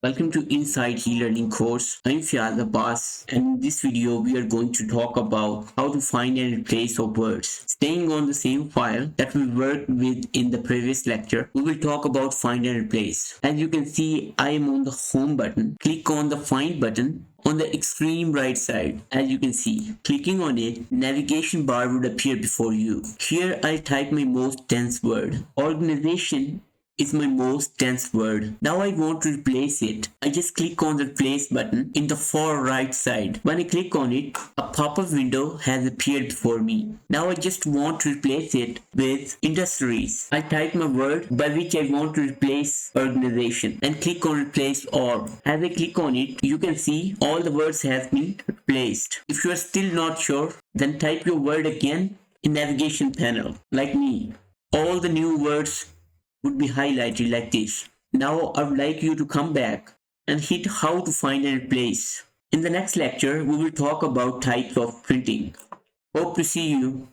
Welcome to Inside E-Learning course. I'm Fiaz Abbas, and in this video we are going to talk about how to find and replace of words. Staying on the same file that we worked with in the previous lecture, we will talk about find and replace. As you can see, I am on the home button. Click on the find button on the extreme right side. As you can see, clicking on it, navigation bar would appear before you. Here I'll type my most dense word. Organization is my most dense word. Now I want to replace it. I just click on the replace button in the far right side. When I click on it, a pop-up window has appeared before me. Now I just want to replace it with industries. I type my word by which I want to replace organization and click on replace all. As I click on it, you can see all the words have been replaced. If you are still not sure, then type your word again in navigation panel like me. All the new words would be highlighted like this. Now I would like you to come back and hit how to find and replace. In the next lecture, we will talk about types of printing. Hope to see you.